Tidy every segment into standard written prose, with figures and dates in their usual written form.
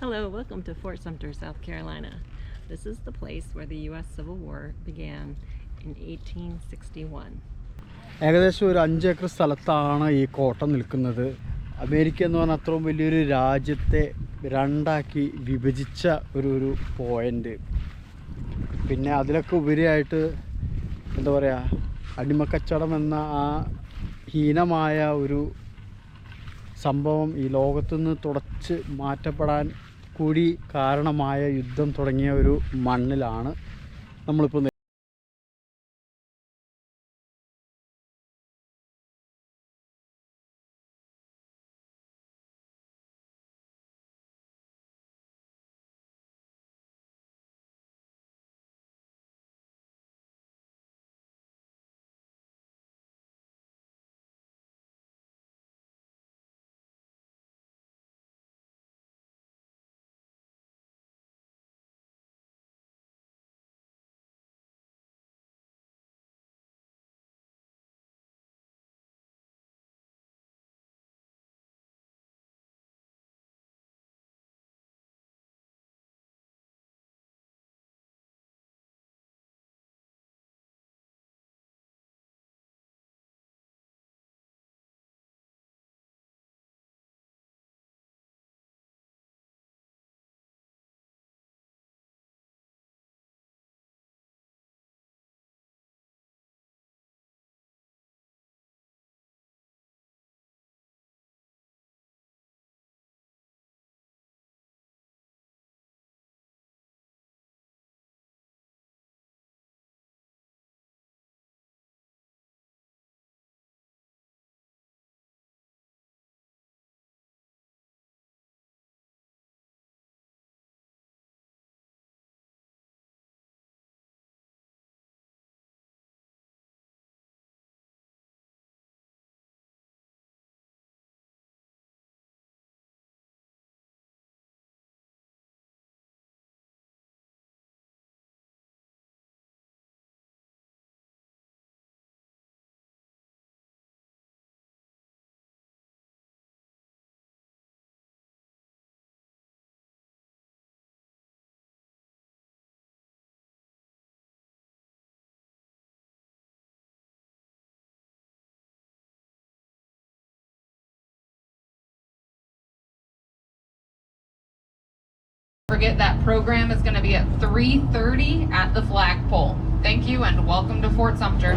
Hello, welcome to Fort Sumter, South Carolina. This is the place where the U.S. Civil War began in 1861. ഏകദേശം ഒരു 5 acre സ്ഥലത്താണ് ഈ കോട്ട നിൽക്കുന്നത്. America എന്ന് പറഞ്ഞാൽ അത്രയും വലിയൊരു രാജ്യത്തെ രണ്ടാക്കി വിഭജിച്ച ഒരു പോയിൻ്റ്. പിന്നെ അതിലൊക്കെ ഉപരിയായിട്ട് എന്താ പറയുക, അടിമക്കച്ചവടം എന്ന ആ ഹീനമായ ഒരു സംഭവം ഈ ലോകത്തുനിന്ന് തുടച്ച് മാറ്റപ്പെടാൻ കൂടി കാരണമായ യുദ്ധം തുടങ്ങിയ ഒരു മണ്ണിലാണ് നമ്മളിപ്പോൾ. Forget that program is going to be at 3:30 at the flagpole. Thank you and welcome to Fort Sumter.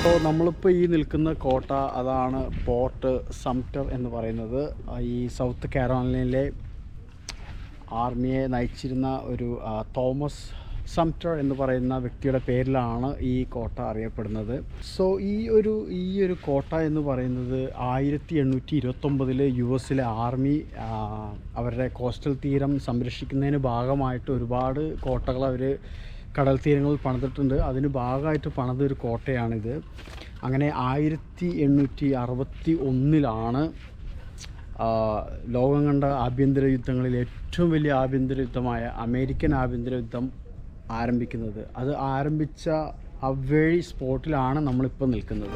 അപ്പോൾ നമ്മളിപ്പോൾ ഈ നിൽക്കുന്ന കോട്ട അതാണ് ഫോർട്ട് സംറ്റർ എന്ന് പറയുന്നത്. ഈ സൗത്ത് കാരോലിനയിലെ ആർമിയെ നയിച്ചിരുന്ന ഒരു തോമസ് സംറ്റർ എന്ന് പറയുന്ന വ്യക്തിയുടെ പേരിലാണ് ഈ കോട്ട അറിയപ്പെടുന്നത്. സോ ഈ ഒരു കോട്ട എന്ന് പറയുന്നത് 1829 US ആർമി അവരുടെ കോസ്റ്റൽ തീരം സംരക്ഷിക്കുന്നതിന് ഭാഗമായിട്ട് ഒരുപാട് കോട്ടകൾ അവർ കടൽ തീരങ്ങളിൽ പണിതിട്ടുണ്ട്. അതിന് ഭാഗമായിട്ട് പണിതൊരു കോട്ടയാണിത്. അങ്ങനെ 1861 ലോകം കണ്ട ആഭ്യന്തര യുദ്ധങ്ങളിൽ ഏറ്റവും വലിയ ആഭ്യന്തര യുദ്ധമായ അമേരിക്കൻ ആഭ്യന്തര യുദ്ധം ആരംഭിക്കുന്നത്. അത് ആരംഭിച്ച ആ വഴി സ്പോട്ടിലാണ് നമ്മളിപ്പോൾ നിൽക്കുന്നത്.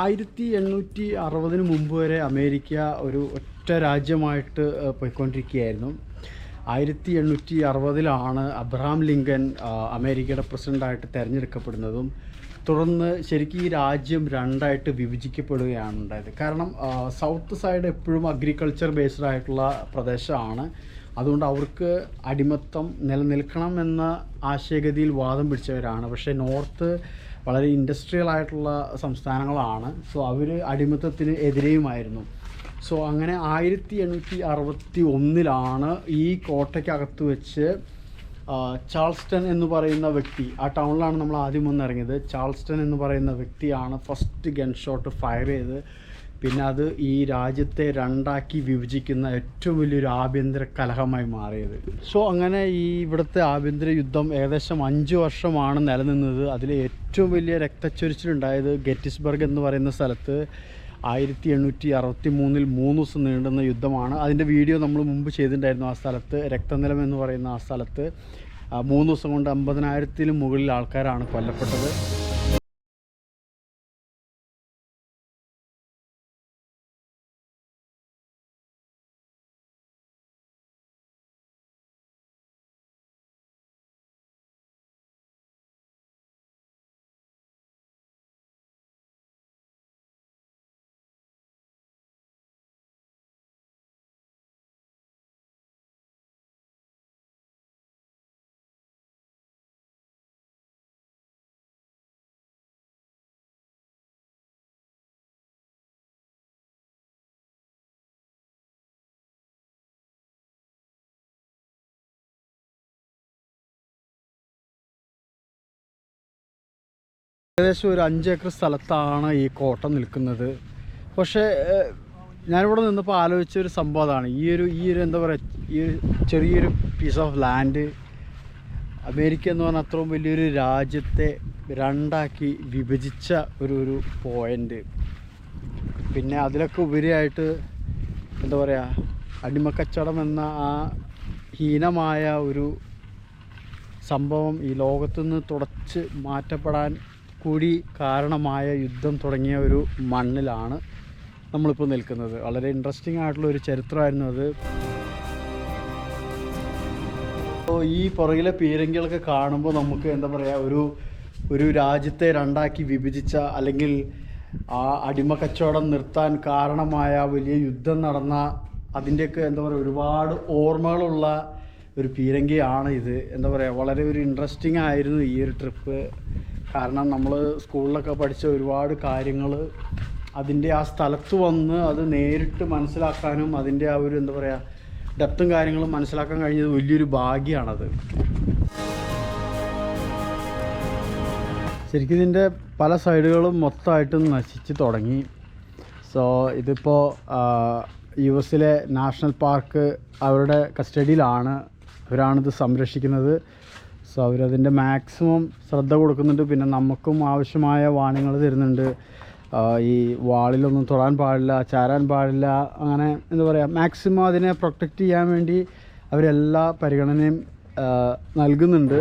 1860 മുമ്പ് വരെ അമേരിക്ക ഒരു ഒറ്റ രാജ്യമായിട്ട് പോയിക്കൊണ്ടിരിക്കുകയായിരുന്നു. 1860 അബ്രഹാം ലിങ്കൻ അമേരിക്കയുടെ പ്രസിഡൻ്റായിട്ട് തിരഞ്ഞെടുക്കപ്പെടുന്നതും തുടർന്ന് ശരിക്കും ഈ രാജ്യം രണ്ടായിട്ട് വിഭജിക്കപ്പെടുകയാണ് ഉണ്ടായത്. കാരണം സൗത്ത് സൈഡ് എപ്പോഴും അഗ്രികൾച്ചർ ബേസ്ഡ് ആയിട്ടുള്ള പ്രദേശമാണ്. അതുകൊണ്ട് അവർക്ക് അടിമത്തം നിലനിൽക്കണം എന്ന ആശയഗതിയിൽ വാദം പിടിച്ചവരാണ്. പക്ഷേ നോർത്ത് വളരെ ഇൻഡസ്ട്രിയൽ ആയിട്ടുള്ള സംസ്ഥാനങ്ങളാണ്. സോ അവർ അടിമത്തത്തിന് എതിരെയുമായിരുന്നു. സോ അങ്ങനെ 1861 ഈ കോട്ടയ്ക്കകത്ത് വെച്ച് ചാൾസ്റ്റൺ എന്ന് പറയുന്ന വ്യക്തി, ആ ടൗണിലാണ് നമ്മൾ ആദ്യം വന്നിറങ്ങിയത്. ചാൾസ്റ്റൺ എന്ന് പറയുന്ന വ്യക്തിയാണ് ഫസ്റ്റ് ഗൺ ഷോട്ട് ഫയർ ചെയ്ത്. പിന്നെ അത് ഈ രാജ്യത്തെ രണ്ടാക്കി വിഭജിക്കുന്ന ഏറ്റവും വലിയൊരു ആഭ്യന്തര കലഹമായി മാറിയത്. സോ അങ്ങനെ ഈ ഇവിടുത്തെ ആഭ്യന്തര യുദ്ധം ഏകദേശം 5 വർഷമാണ് നിലനിന്നത്. അതിൽ ഏറ്റവും വലിയ രക്തച്ചൊരിച്ചിലുണ്ടായത് ഗെറ്റിസ്ബർഗ് എന്ന് പറയുന്ന സ്ഥലത്ത് 1863 3 ദിവസം നീണ്ടുന്ന യുദ്ധമാണ്. അതിൻ്റെ വീഡിയോ നമ്മൾ മുമ്പ് ചെയ്തിട്ടുണ്ടായിരുന്നു. ആ സ്ഥലത്ത് രക്തനിലം എന്ന് പറയുന്ന ആ സ്ഥലത്ത് 3 ദിവസം കൊണ്ട് 50,000-ലും മുകളിൽ ആൾക്കാരാണ് കൊല്ലപ്പെട്ടത്. ഏകദേശം ഒരു 5 ഏക്കർ സ്ഥലത്താണ് ഈ കോട്ട നിൽക്കുന്നത്. പക്ഷേ ഞാനിവിടെ നിന്നപ്പോൾ ആലോചിച്ച ഒരു സംഭവം അതാണ്. ഈ ഒരു എന്താ പറയുക, ഈ ഒരു ചെറിയൊരു പീസ് ഓഫ് ലാൻഡ് അമേരിക്ക എന്ന് പറഞ്ഞാൽ അത്രയും വലിയൊരു രാജ്യത്തെ രണ്ടാക്കി വിഭജിച്ച ഒരു പോയിൻ്റ്. പിന്നെ അതിലൊക്കെ ഉപരിയായിട്ട് എന്താ പറയുക, അടിമക്കച്ചവടം എന്ന ആ ഹീനമായ ഒരു സംഭവം ഈ ലോകത്തുനിന്ന് തുടച്ച് മാറ്റപ്പെടാൻ കൂടി കാരണമായ യുദ്ധം തുടങ്ങിയ ഒരു മണ്ണിലാണ് നമ്മളിപ്പോൾ നിൽക്കുന്നത്. വളരെ ഇൻട്രസ്റ്റിംഗ് ആയിട്ടുള്ള ഒരു ചരിത്രമായിരുന്നു അത്. അപ്പോൾ ഈ പുറകിലെ പീരങ്കികളൊക്കെ കാണുമ്പോൾ നമുക്ക് എന്താ പറയുക, ഒരു രാജ്യത്തെ രണ്ടാക്കി വിഭജിച്ച, അല്ലെങ്കിൽ ആ അടിമക്കച്ചവടം നിർത്താൻ കാരണമായ വലിയ യുദ്ധം നടന്ന അതിൻ്റെയൊക്കെ എന്താ പറയുക ഒരുപാട് ഓർമ്മകളുള്ള ഒരു പീരങ്കിയാണ് ഇത്. എന്താ പറയുക, വളരെ ഒരു ഇൻട്രസ്റ്റിംഗ് ആയിരുന്നു ഈ ഒരു ട്രിപ്പ്. കാരണം നമ്മൾ സ്കൂളിലൊക്കെ പഠിച്ച ഒരുപാട് കാര്യങ്ങൾ അതിൻ്റെ ആ സ്ഥലത്ത് വന്ന് അത് നേരിട്ട് മനസ്സിലാക്കാനും അതിൻ്റെ ആ ഒരു എന്താ പറയുക ഡെപ്തും കാര്യങ്ങളും മനസ്സിലാക്കാൻ കഴിഞ്ഞത് വലിയൊരു ഭാഗ്യമാണത്. ശരിക്കും ഇതിൻ്റെ പല സൈഡുകളും മൊത്തമായിട്ടും നശിച്ച് തുടങ്ങി. സോ ഇതിപ്പോൾ US-ലെ നാഷണൽ പാർക്ക് അവരുടെ കസ്റ്റഡിയിലാണ്. അവരാണിത് സംരക്ഷിക്കുന്നത്. സോ അവരതിൻ്റെ മാക്സിമം ശ്രദ്ധ കൊടുക്കുന്നുണ്ട്. പിന്നെ നമുക്കും ആവശ്യമായ വാണിങ്ങൾ തരുന്നുണ്ട്. ഈ വാളിലൊന്നും തൊടാൻ പാടില്ല, ചാരാൻ പാടില്ല, അങ്ങനെ എന്താ പറയുക മാക്സിമം അതിനെ പ്രൊട്ടക്റ്റ് ചെയ്യാൻ വേണ്ടി അവരെല്ലാ പരിഗണനയും നൽകുന്നുണ്ട്.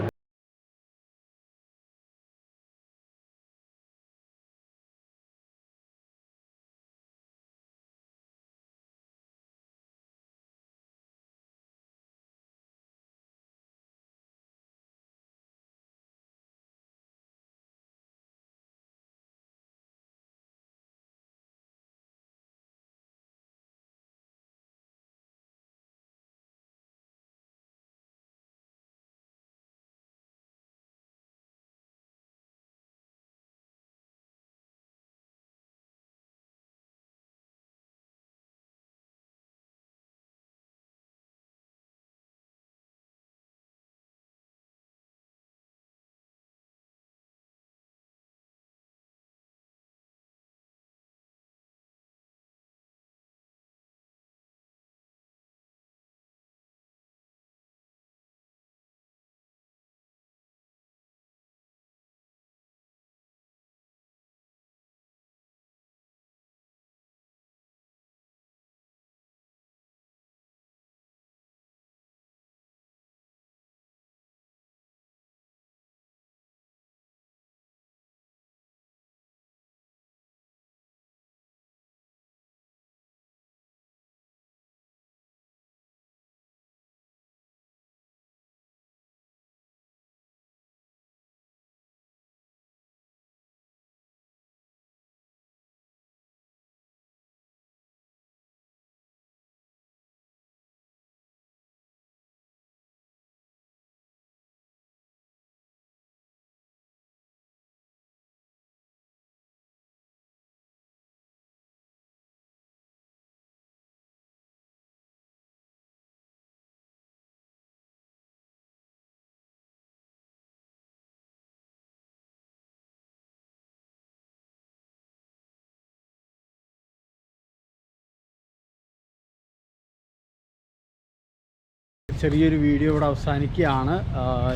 ചെറിയൊരു വീഡിയോ ഇവിടെ അവസാനിക്കുകയാണ്.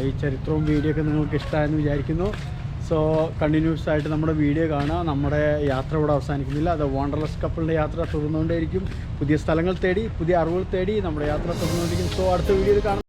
ഈ ചരിത്രവും വീഡിയോ ഒക്കെ നിങ്ങൾക്ക് ഇഷ്ടമായെന്ന് വിചാരിക്കുന്നു. സോ കണ്ടിന്യൂസ് ആയിട്ട് നമ്മുടെ വീഡിയോ കാണുക. നമ്മുടെ യാത്ര ഇവിടെ അവസാനിക്കുന്നില്ല. അത് വണ്ടർലസ് കപ്പിളിൻ്റെ യാത്ര തുടർന്നുകൊണ്ടേയിരിക്കും. പുതിയ സ്ഥലങ്ങൾ തേടി, പുതിയ അറിവുകൾ തേടി നമ്മുടെ യാത്ര തുടർന്നുകൊണ്ടിരിക്കും. സോ അടുത്ത വീഡിയോയിൽ കാണും.